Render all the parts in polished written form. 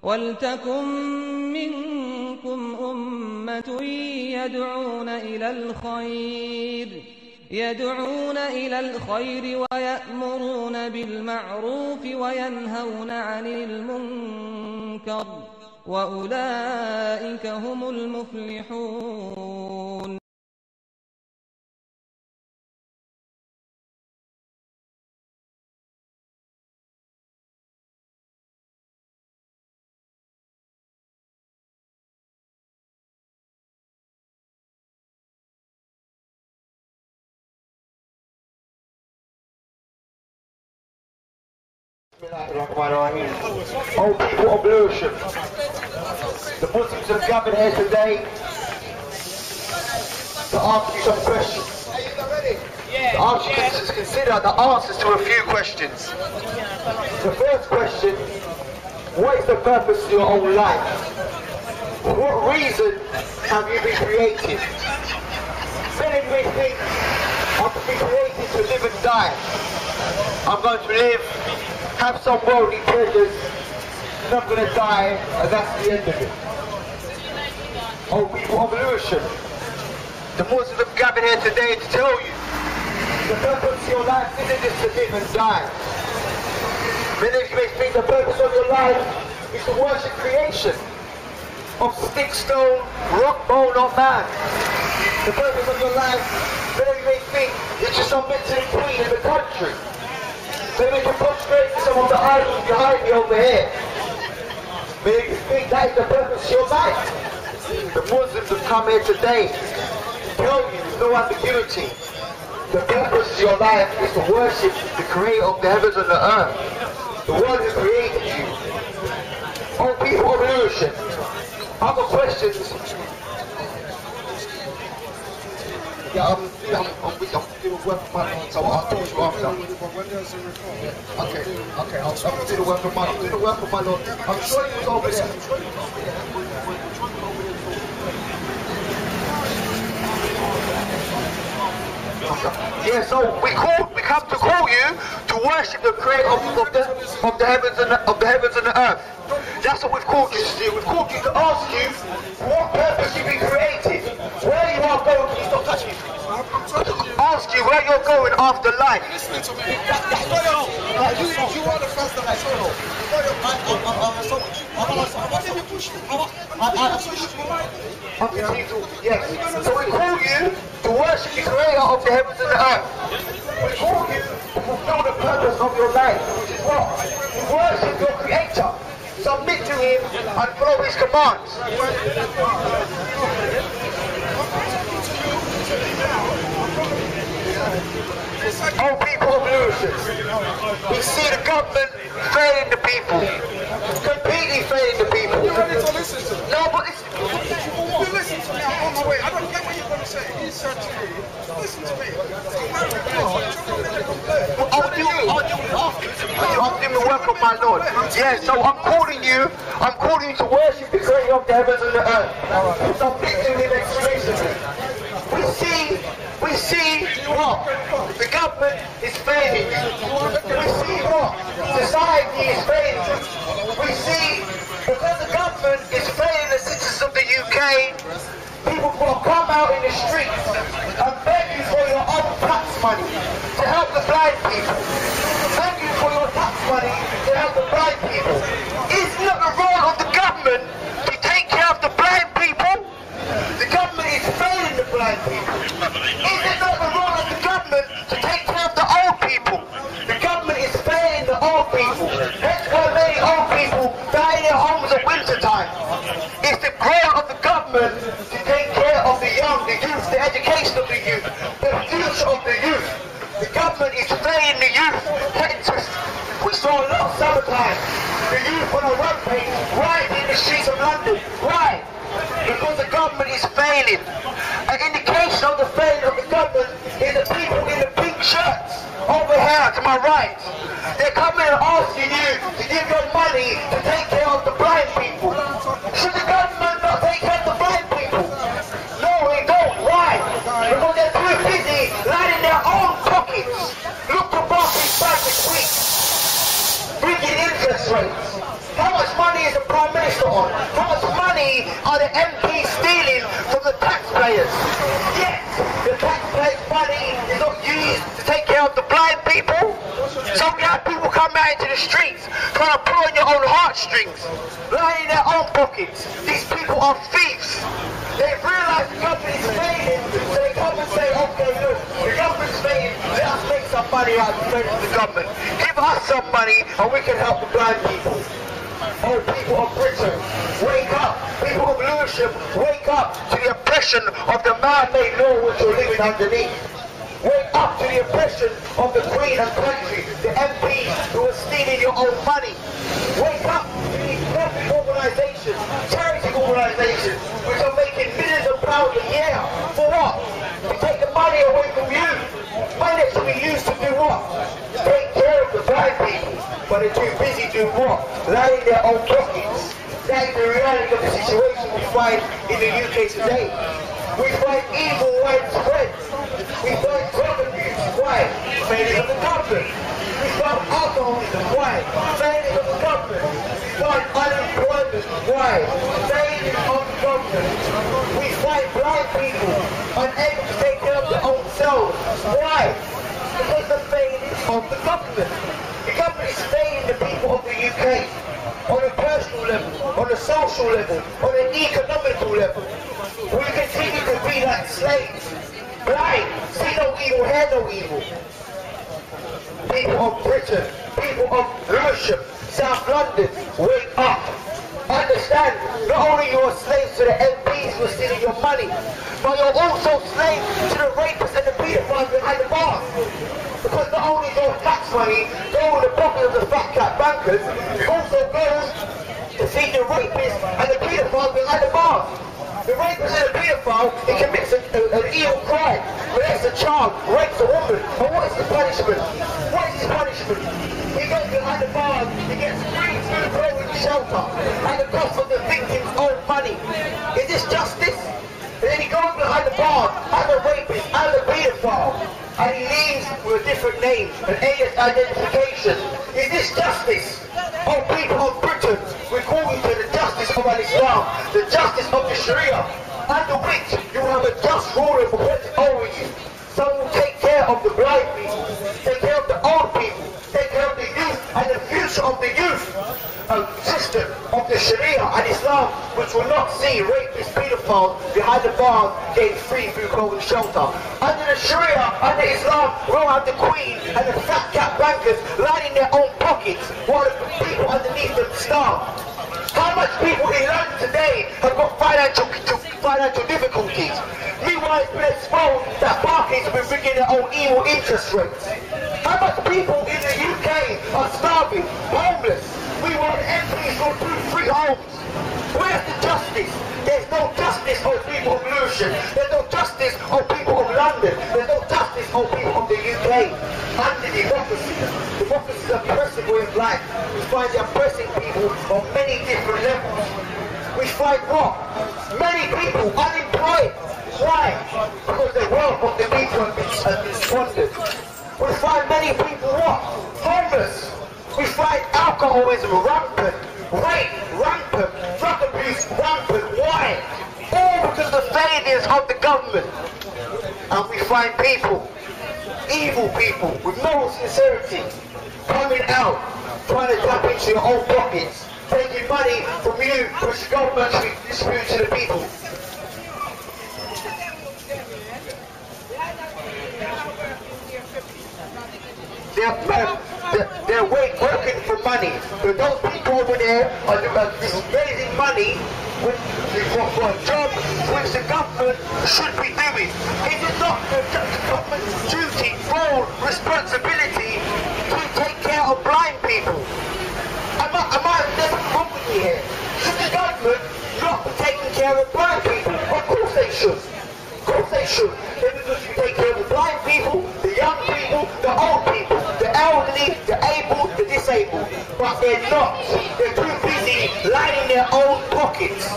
وَلْتَكُنْ مِنْكُمْ أُمَّةٌ يَدْعُونَ إِلَى الْخَيْرِ وَيَأْمُرُونَ بِالْمَعْرُوفِ وَيَنْهَوْنَ عَنِ الْمُنْكَرِ وَأُولَئِكَ هُمُ الْمُفْلِحُونَ. Oh, people of Lewisham, the Muslims have gathered here today to ask you some questions. To ask you to consider the answers to a few questions. The first question: what is the purpose of your own life? For what reason have you been created? Many may think I'm to be created to live and die. I'm going to live, have some worldly pleasures, and I'm going to die, and that's the end of it. Oh, people of Lewisham, the Muslims have gathered here today to tell you the purpose of your life isn't just to live and die. Many of you may think the purpose of your life is to worship creation of stick, stone, rock, bone, or man. The purpose of your life, many of you may think, is to submit to the queen in the country. Maybe you prostrate to some of the idols behind me over here. Maybe you think that is the purpose of your life. The Muslims have come here today to tell you there's no ambiguity. The purpose of your life is to worship the creator of the heavens and the earth. The one who created you. Oh, people of Lewisham, other questions? Yeah, I'm doing work for money, so I'll talk to you after. Okay, I'll do the work for money. Do the work for my Lord. I'm sure you was over there. Yeah, so we come to call you to worship the creator of the heavens and the earth. That's what we've called you to do. We've called you to ask you for what purpose you've been created, where you are going. Please don't touch me. Ask you where you're going after life. Listen to me. You are the first that I saw. Why did you push me? Yes. So we call you to worship the creator of the heavens and the earth. We call you to fulfill the purpose of your life, which is what? To worship your creator, submit to him and follow his commands. Oh, people of Lewisham, we see the government failing the people, completely failing the people. You ready to listen to me? No, but it's... You listen to me, I'm on my way. I don't get what you're going to say. You said to me, listen to me. I'm doing the work of my Lord. Yeah, so I'm calling you to worship the creator of the heavens and the earth. Submit to him exclusively. We see what? The government is failing you. We see what? Society is failing you. We see, because the government is failing the citizens of the UK, people will come out in the streets and beg you for your own tax money to help the blind people. Beg you for your tax money to help the blind people. Is it not the role of the government to take care of the blind people? The government is failing the blind people. Is it not the role of the government to take care of the old people? The government is failing the old people. That's why many old people die in their homes at winter time. It's the role of the government to take care of the young, the youth, the education of the youth, the future of the youth. The government is failing the youth. We saw a lot of summertime. The youth on a rampage, right in the streets of London. Why? Because the government is failing. An indication of the failure of the government is the people in the pink shirts over here to my right. They're coming and asking you to give your money to take care of the blind people. Should the government not take care of the blind people? No, they don't. Why? Because they're too busy lining their own pockets. Look to Barclays Bank this week. Bringing interest rates. How much money is the Prime Minister on? How much money are the MPs stealing from the taxpayers? Yet, the taxpayers' money is not used to take care of the blind people. So we have people come out into the streets trying to pull on your own heartstrings, lying in their own pockets. These people are thieves. They've realised the government is failing, so they come and say, okay, look, the government's failing, let us make some money out of the government. Give us some money and we can help the blind people. Oh, people of Britain, wake up. People of Lewisham, wake up to the oppression of the man-made law which you're living underneath. Wake up to the oppression of the Queen and country, the MPs who are stealing your own money. Wake up to these profit organisations, charity organisations, which are making millions of pounds a year. For what? To take the money away from you. Money that should be used to do what? Take care of the blind people. But they're too busy doing what? Lying in their own pockets. That is the reality of the situation we find in the UK today. We find evil widespread. We find drug abuse. Why? Failure of the government. We find alcoholism. Why? Failure of the government. We find unemployment. Why? Failure of the government. We find blind people unable to take care of their own selves. Why? Because the failure of the government. The government is failing the people of the UK on a personal level, on a social level, on an economical level. We continue to be like slaves. Blind, see no evil, hear no evil. People of Britain, people of Lewisham, South London, wake up. Understand, not only you are slaves to the MPs who are stealing your money, but you're also slaves to the rapists and the pedophiles behind the bars. Because not only does tax money go in the pocket of the fat cat bankers, it also goes to feed the rapists and the pedophiles behind the bars. The rapist and the paedophile, he commits an evil crime, molests a child, rapes a woman, and what is the punishment? What is his punishment? He goes behind the bars, he gets free food, clothing, shelter, at the cost of the victim's own money. Is this justice? And then he goes behind the bars, as a rapist, as a paedophile, and he leaves with a different name, an alias identification. Is this justice? Oh, people of Britain, we're calling to the justice of Islam, the justice of the Sharia, under which you will have a just ruler appointed over you. Someone will take care of the blind people, take care of the old people, take care of the youth and the future of the youth. A system of the Sharia and Islam which will not see rapists, pedophiles behind the bars getting free food, clothing, shelter. Under the Sharia, under Islam, we'll have the Queen and the fat cat bankers lining their own pockets while the people underneath them starve. How much people in London today have got financial difficulties? Meanwhile, it's been exposed that Barclays have been bringing their own evil interest rates. How much people in the UK are starving, homeless? We want MPs go through free homes. Where's the justice? There's no justice for people of Lewisham. There's no justice for people of London. There's no justice for people of the UK. Under democracy. Democracy is a oppressive way of life. We find the oppressing people on many different levels. We find what? Many people unemployed. Why? Because the wealth of the people has been squandered. We find many people what? Homeless. We find alcoholism rampant, rape rampant, drug abuse rampant. Why? All because of the failures of the government. And we find people, evil people, with moral sincerity, coming out, trying to tap into your own pockets, taking money from you, which the government should be distributed to the people. They're working for money. So those people over there are raising money for a job which the government should be doing. It is not the government's duty, role, responsibility to take care of blind people. Am I wrong with me here? Should the government not be taking care of blind people? Of course they should. Of course they should. They should take care of the blind people, the young people, the old people, the elderly, the able, the disabled. But they're not. They're too busy lining their own pockets.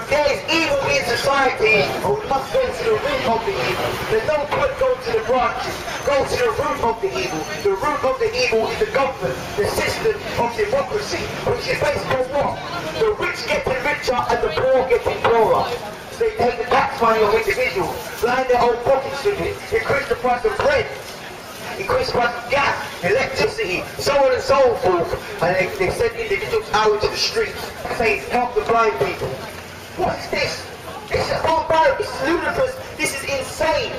there is evil in society, we must go to the root of the evil. There's no point going to the branches. Go to the root of the evil. The root of the evil is the government, the system of democracy, which is based on what? The rich getting richer and the poor getting poorer. So they take the tax money of individuals, line their own pockets with it, increase the price of bread, increase the price of gas, electricity, so on and so forth. And they send individuals out into the streets, saying, help the blind people. What is this? It's barbaric, it's ludicrous, this is insane.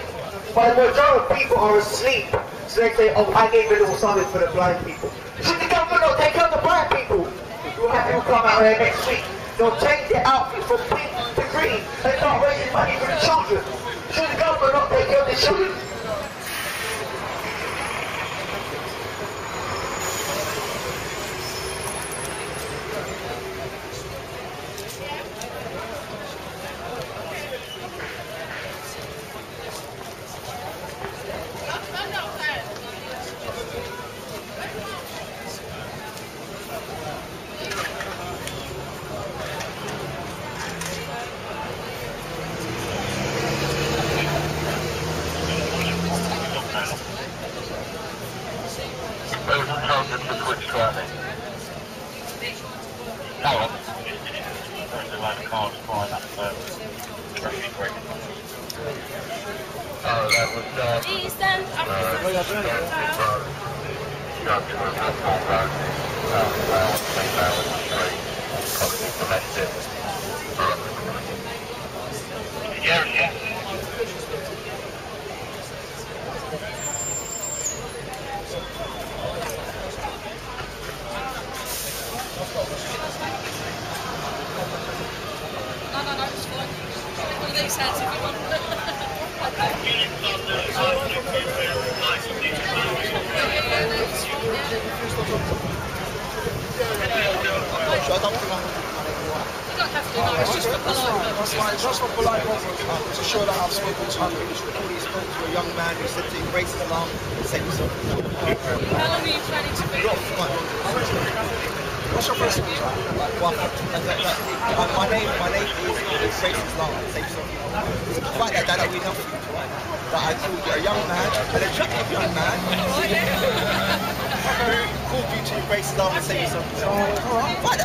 But the majority of people are asleep. So they say, oh, I gave a little something for the blind people. Should the government not take out the blind people? You'll have people come out here next week. They'll change their outfit from pink to green and start raising money for the children. Should the government not take care of the children? Just for polite to show that I've spoken to him. He spoke to a young man who said to embrace Islam and say yourself. How long are you planning to be? What's your first name? My name is Embrace Islam and say yourself. Quite that don't read enough for you right now. But I told you, a young man, an attractive young man, called you to embrace Islam and say yourself. Write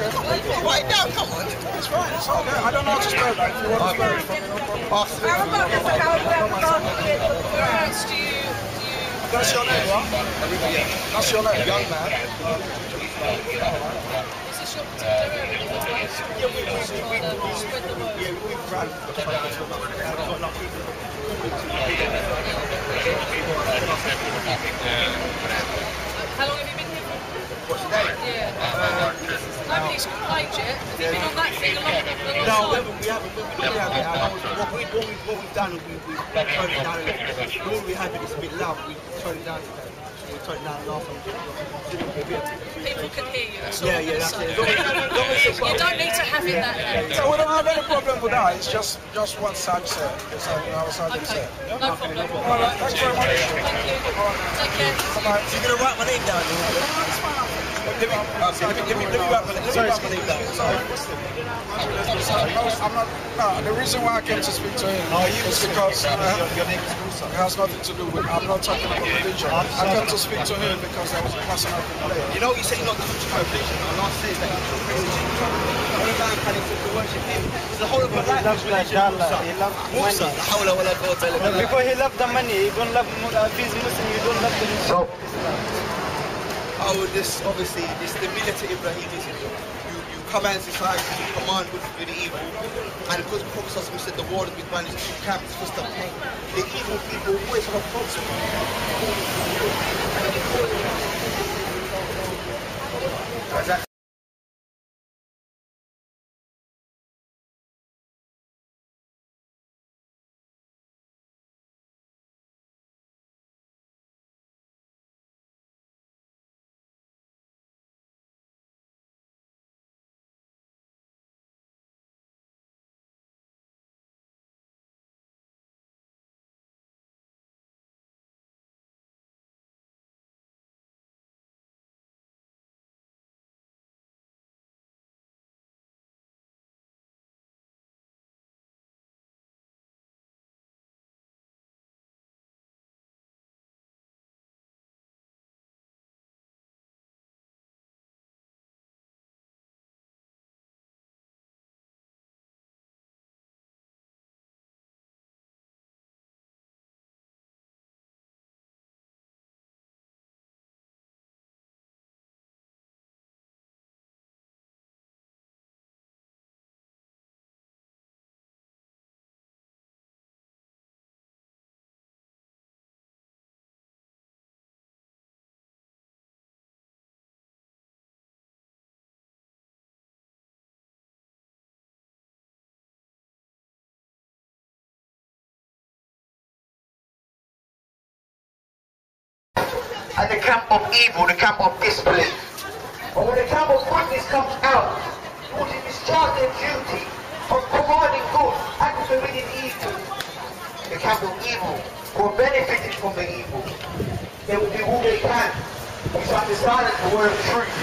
it down, come on. It's fine, it's okay. I don't know how to spell that. If you want to spell it, Whereabouts do you... that's your name, right? That's your name. Young man. Is this your particular area? Spread the word. Yeah, we've run the program to enough people. How long have you been here for? What's today? Yeah. Nobody's complained yet. Have you been on that thing a long time? No, we haven't. What we've done is we've turned it down a little bit. Normally we have it, it's a bit loud, we turned it down today. We turned it down last time. People can hear you. That's all. Yeah, that's it. You don't need to have it that loud. So we don't have any problem with that. It's just one side set. It's like our side Okay, set. no problem. All right, thanks very much. Thank you. Take care. Bye-bye. So you're going to write my name down? Let me write my name down. I'm not. No, the reason why I came to speak to him is because Your name is Musa. it has nothing to do with. I'm not talking about religion. I came to speak to him because there was a personal complaint. You know, you say you're not touching my religion. Allah says that you should praise Him. Only man can accept to worship Him. It's the whole of my life is religion. Musa. Hawla wala quwwata illa billah. Because he loved the money, he don't love if he's Muslim, you don't love the So, this obviously, this the military Ibrahimism. You come out in society to command good for the evil, and because the Prophet said the war has been done, it's two camps, just the pain. The evil people always have a problem. and the camp of evil, the camp of disbelief. But when the camp of goodness comes out, who will discharge their duty of providing good and forbidding evil, the camp of evil, who are benefiting from the evil, they will do all they can to try to silence the word of truth.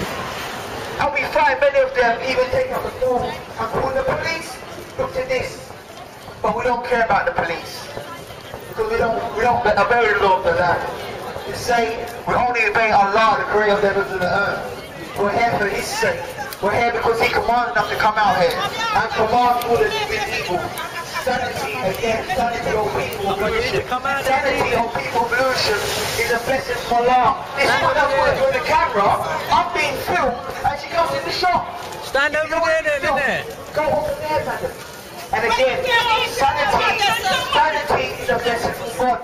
And we find many of them even taking up the phone and calling the police, look to this. But we don't care about the police. Because we don't obey the law of the land. We say we only obey Allah, the creator of the heavens and the earth. We're here for His sake. We're here because He commanded us to come out here and command all the evil. Sanity, again, sanity of people of Lewisham. Sanity of people of Lewisham is a blessing from Allah. This woman that's working on the camera, I'm being filmed, and she comes in the shop. Stand over there then, innit? Go over there, madam. And again, sanity is a blessing from God.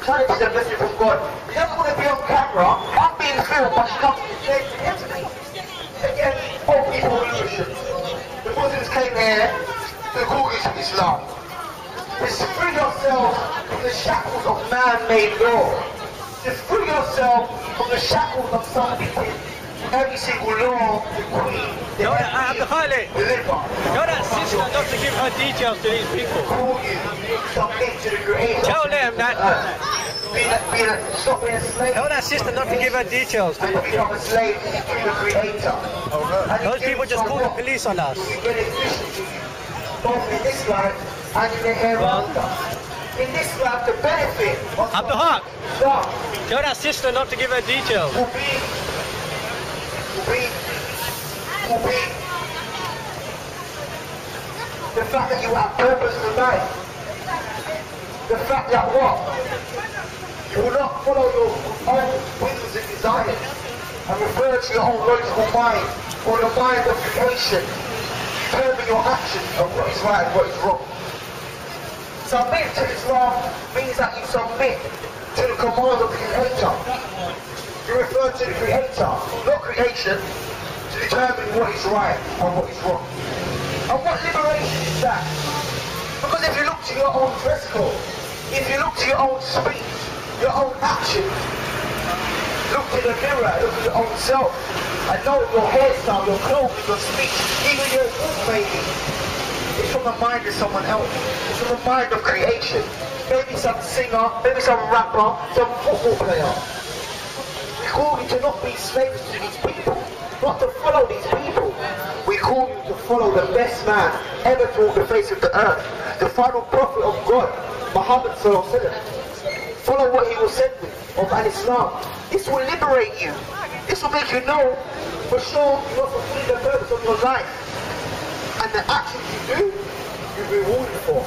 Sanity is a blessing from God. She doesn't want to be on camera, I'm being filmed, but she comes to me. Again, all people of Lewisham. The Muslims came here to call you to Islam. To free yourself from the shackles of man-made law. To free yourself from the shackles of submitting every single law the Queen, the Tell that sister not to give her details to these people. call you submit to the Creator. Tell them that. Stop being a slave. Tell that sister not to give her details to And these people. become a slave to the Creator. And Those people just call the police on us. Both in this life and in the hereafter. In this life, the benefit of Abdul Haq, God tell that sister not to give her details. will be the fact that you have purpose in life. The fact that what? You will not follow your own whims and desires and refer to your own logical mind or the mind of creation. Determine your actions of what is right and what is wrong. Submit to Islam means that you submit to the command of the Creator. You refer to the Creator, not creation, to determine what is right and what is wrong. And what liberation is that? Because if you look to your own dress code, if you look to your own speech, your own actions, look in the mirror, look at your own self, and know your hairstyle, your clothes, your speech, even your walk maybe. It's from the mind of someone else. It's from the mind of creation. Maybe some singer, maybe some rapper, some football player. We call you to not be slaves to these people, not to follow these people. We call you to follow the best man ever to walk the face of the earth, the final prophet of God, Muhammad sallallahu alaihi wasallam. Follow what he was sent with, of Islam. This will liberate you. This will make you know for sure you're fulfilling the purpose of your life. And the actions you do, you'll be rewarded for.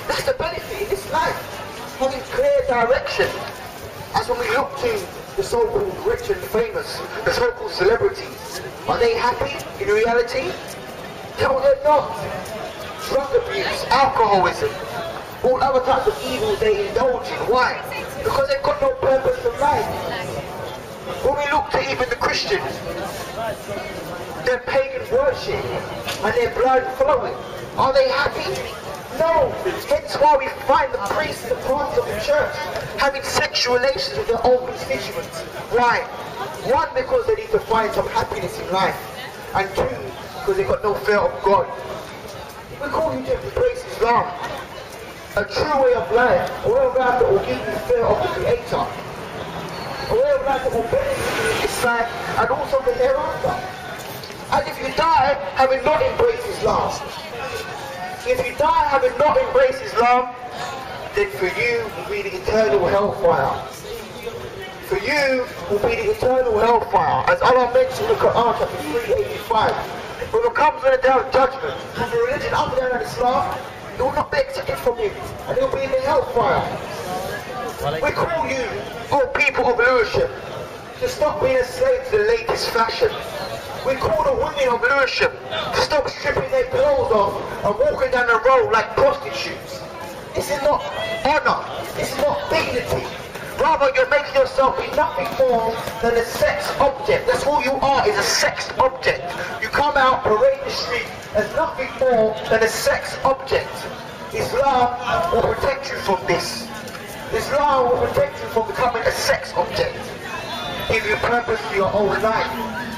That's the benefit in this life. Having clear direction. As when we look to the so-called rich and famous, the so-called celebrities, are they happy in reality? No, they're not. Drug abuse, alcoholism, all other types of evils they indulge in. Why? Because they've got no purpose in life. When we look to even the Christians, their pagan worship and their blind following, are they happy? No. Hence why we find the priests and the pastors of the church having sexual relations with their own constituents. Why? One, because they need to find some happiness in life. And two, because they've got no fear of God. We call you to embrace Islam. A true way of life, a way of life that will give you fear of the Creator. A way of life that will benefit you in this life and also the hereafter. And if you die having not embraced Islam, if you die having not embraced Islam, then for you will be the eternal hellfire. For you will be the eternal hellfire. As Allah mentioned in the Quran, chapter 385, when it comes to the day of judgment, from the religion other than Islam, it will not be accepted from you, and it will be in the hellfire. We call you, all people of Lewisham, to stop being a slave to the latest fashion. We call the women of Lewisham to stop stripping their clothes off and walking down the road like prostitutes. This is not honor. This is not dignity. Rather, you're making yourself be nothing more than a sex object. That's all you are, is a sex object. You come out, parade the street as nothing more than a sex object. Islam will protect you from this. Islam will protect you from becoming a sex object. give you purpose to your own life,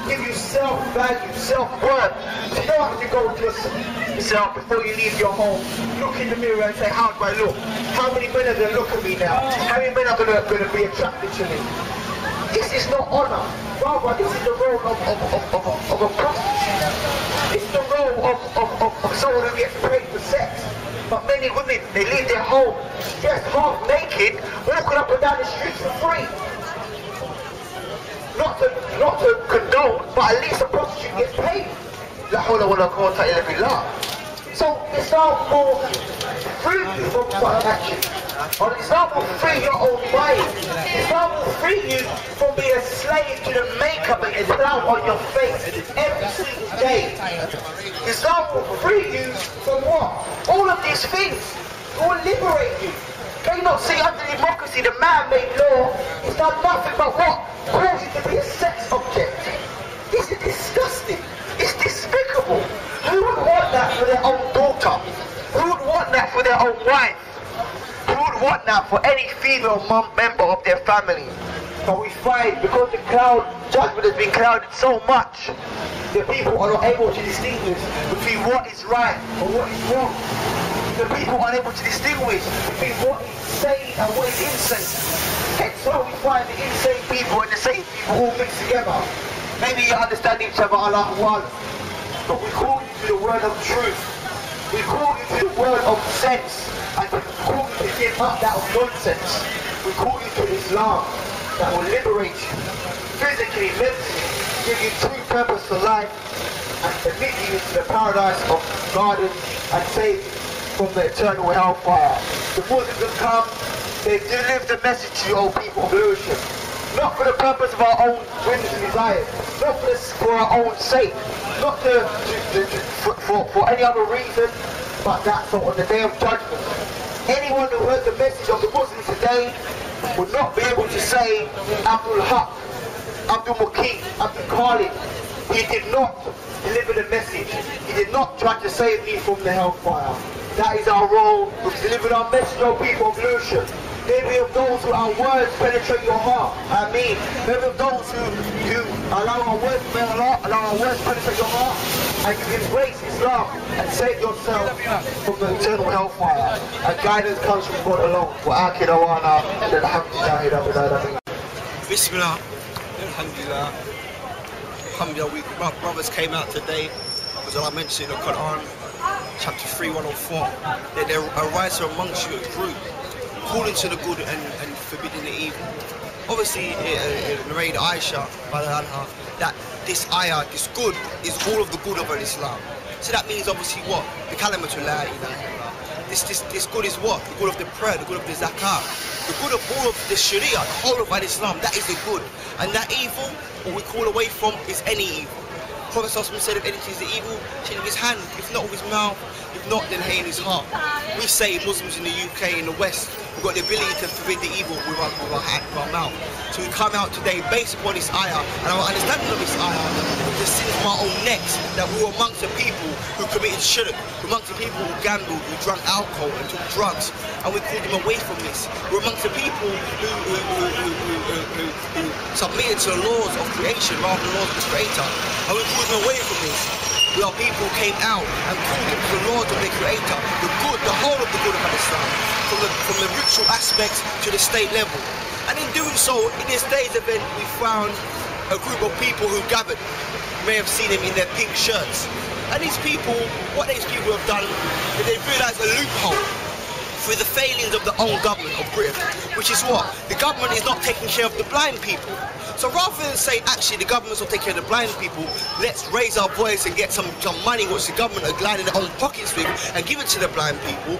give you self-value, self-worth. So you don't have to go to yourself before you leave your home, look in the mirror and say, how do I look? How many men are going to look at me now? How many men are going to be attracted to me? This is not honor. Rather, this is the role of a prostitute. It's the role of someone who gets paid for sex. But many women, they leave their home just half naked, walking up and down the streets for free. Not to condone, but at least a prostitute gets paid. La hawla wa la quwwata illa billah. So Islam will free you from such action. Or Islam will free your own mind. Islam will free you from being a slave to the makeup and Islam on your face every single day. Islam will free you from what? All of these things. It will liberate you. Can you not see under democracy, the man-made law is done nothing but what? Cause you to be a sex object. This is disgusting. It's despicable. Who would want that for their own daughter? Who would want that for their own wife? Who would want that for any female member of their family? But we find, because the judgment has been clouded so much, the people are not able to distinguish between what is right and what is wrong. The people are unable to distinguish between what is sane and what is insane. Hence why we find the insane people and the sane people all mixed together. Maybe you understand each other, Allah one, but we call you to the word of truth. We call you to the word of sense, and we call you to give up that nonsense. We call you to Islam that will liberate you, physically, mentally, give you true purpose for life, and admit you into the paradise of gardens and save you from the eternal hellfire. The Muslims have come, they've delivered the message to you, O people of Lewisham. Not for the purpose of our own whims and desires, not for our own sake, not for any other reason, but that's on the day of judgment. Anyone who heard the message of the Muslims today would not be able to say Abdul Haq, Abdul Muqim, Abdul Khalid. He did not deliver the message. He did not try to save me from the hellfire. That is our role. We've delivered our message, O people of Lewisham. May we of those who our words penetrate your heart. Ameen. May we of those who allow our words penetrate your heart, and you embrace Islam and save yourself from the eternal hellfire. And guidance comes from God alone. Wa akhir dawana alhamdulillahi rabbil alamin. Bismillah. Alhamdulillah. Alhamdulillah, my brothers came out today, as I mentioned in the Quran, chapter 3, 104, that there arise amongst you a group, calling to the good and forbidding the evil. Obviously, it narrated Aisha, that this ayah, this good, is all of the good of Islam. So that means obviously what? The kalimatullah. This good is what? The good of the prayer, the good of the zakah, the good of all of the Sharia, the whole of Islam. That is the good. And that evil, what we call away from, is any evil. Prophet said if anything is the evil, shake his hand, if not with his mouth, if not then hate in his heart. We say Muslims in the UK, in the West, we've got the ability to forbid the evil with our hand, with our mouth. So we come out today based upon this ayah, and our understanding of this ayah, the sin from our own necks, that we were amongst the people who committed shirk, amongst the people who gambled, who drank alcohol and took drugs, and we called them away from this. We're amongst the people who submitted to the laws of creation rather than the laws of the Creator, and we called them away from this. We are people who came out and called them to the laws of their Creator, the good, the whole of the good of Islam, from the ritual aspects to the state level. And in doing so, in this day's event, we found a group of people who gathered. You may have seen them in their pink shirts. And these people, what these people have done, is they've realised a loophole through the failings of the own government of Britain, which is what? The government is not taking care of the blind people. So rather than say, actually, the government's not taking care of the blind people, let's raise our voice and get some money which the government are gliding their own pockets with and give it to the blind people.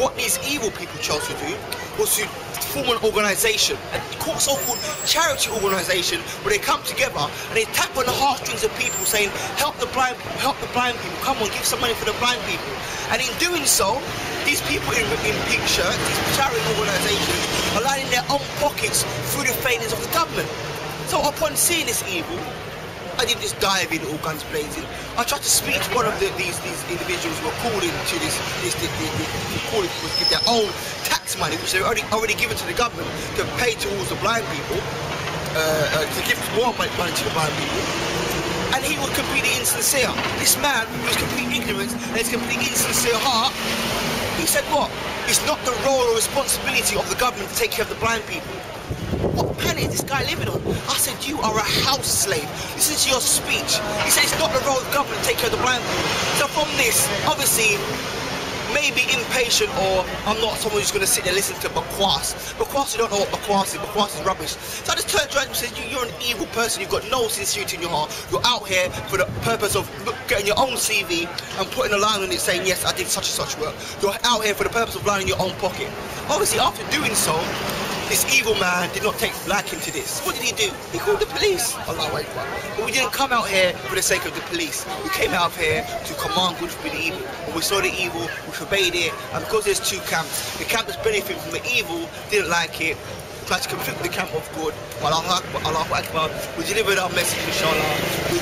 What these evil people chose to do was to form an organisation, a so-called charity organisation, where they come together and they tap on the heartstrings of people saying, help the blind people, come on, give some money for the blind people. And in doing so, these people in pink shirts, these charity organisations, are lining their own pockets through the failings of the government. So upon seeing this evil, I didn't just dive in all guns blazing. I tried to speak to one of these individuals who were calling to calling to give their own tax money, which they're already given to the government to pay towards the blind people. to give more money to the blind people. And he was completely insincere. This man, who was complete ignorance and his complete insincere heart, he said what? It's not the role or responsibility of the government to take care of the blind people. What planet is this guy living on? I said, you are a house slave. Listen to your speech. He said it's not the role of the government to take care of the blind people. So from this, obviously, maybe impatient, or I'm not someone who's going to sit there and listen to bakwas. Bakwas, you don't know what bakwas is. Bakwas is rubbish. So I just turned around and said, you're an evil person. You've got no sincerity in your heart. You're out here for the purpose of getting your own CV and putting a line on it saying, yes, I did such and such work. You're out here for the purpose of lining your own pocket. Obviously, after doing so, this evil man did not take liking to this. What did he do? He called the police. Allahu Akbar. But we didn't come out here for the sake of the police. We came out here to command good for the evil. When we saw the evil, we forbade it. And because there's two camps, the camp that's benefiting from the evil didn't like it, tried to conflict with the camp of good. Allahu Akbar. We delivered our message, inshallah. We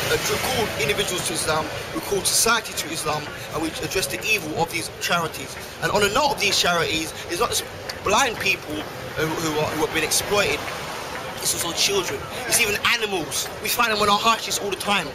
called individuals to Islam, we called society to Islam, and we addressed the evil of these charities. And on the note of these charities, it's not just blind people who have been exploited. It's also children. It's even animals. We find them on our harshes all the time.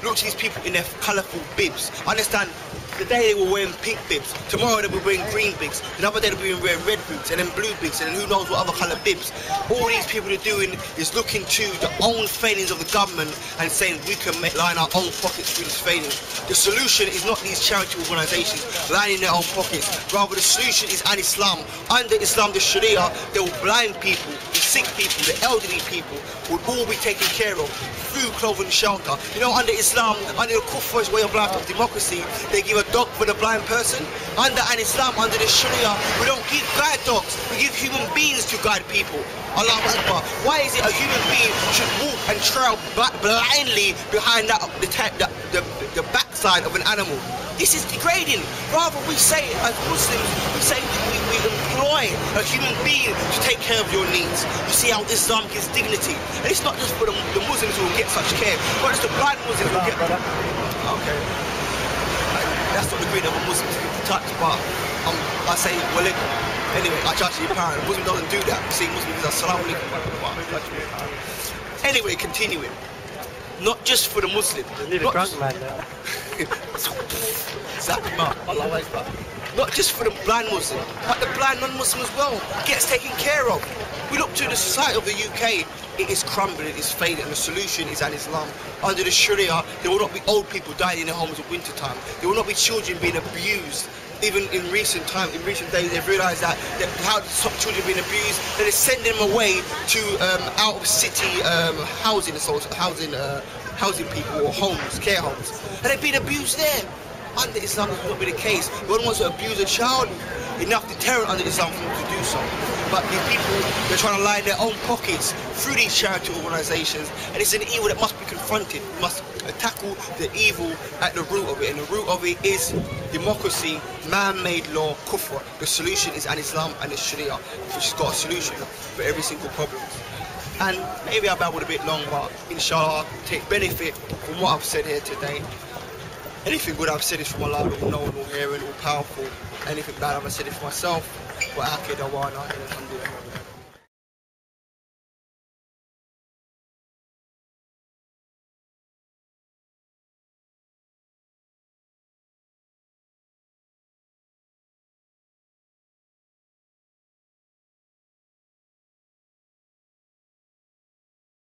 Look to these people in their colourful bibs. Understand, today they were wearing pink bibs, tomorrow they'll be wearing green bibs, another day they'll be wearing red bibs, and then blue bibs, and then who knows what other colour bibs. All these people are doing is looking to the own failings of the government and saying we can line our own pockets through these failings. The solution is not these charity organisations lining their own pockets, rather the solution is Islam. Under Islam, the Sharia, the blind people, the sick people, the elderly people would all be taken care of. Food, clothing, shelter. You know, under Islam, under the Kufr's way of life of democracy, they give a dog for the blind person. Under Islam, under the Sharia, we don't give guide dogs, we give human beings to guide people. Allahu Akbar. Why is it a human being should walk and trail blindly behind the backside of an animal? This is degrading. Rather, we say as Muslims, we say we employ a human being to take care of your needs. You see how Islam gives dignity. And it's not just for the Muslims who will get such care, but it's the blind Muslims who get... Okay. That's not the greed of a Muslim to give the touch, but I say, well, anyway, I judge your parent. A Muslim doesn't do that. See, Muslims are Assalamu alaikum. Anyway, continuing. Not just for the Muslim. Not just for the blind Muslim, but the blind non-Muslim as well gets taken care of. We look to the society of the UK, it is crumbling, it is failing, and the solution is Islam. Under the Sharia, there will not be old people dying in their homes in winter time. There will not be children being abused. Even in recent days, they've realised that how to stop children being abused, that is sending them away to out of city housing people or homes, care homes, and they've been abused there. Under Islam, this will not be the case. No one wants to abuse a child. Enough deterrent under Islam for them to do so. But these people, they're trying to line their own pockets through these charity organisations, and it's an evil that must be confronted. We must tackle the evil at the root of it, and the root of it is democracy, man-made law, kufr. The solution is Islam and the Sharia, which has got a solution for every single problem. And maybe I babbled a bit long, but inshallah, take benefit from what I've said here today. Anything good I've said is from Allah, all knowing, all hearing, all powerful. Anything bad I've said is for myself. Wa akhi dawana, alhamdulillah.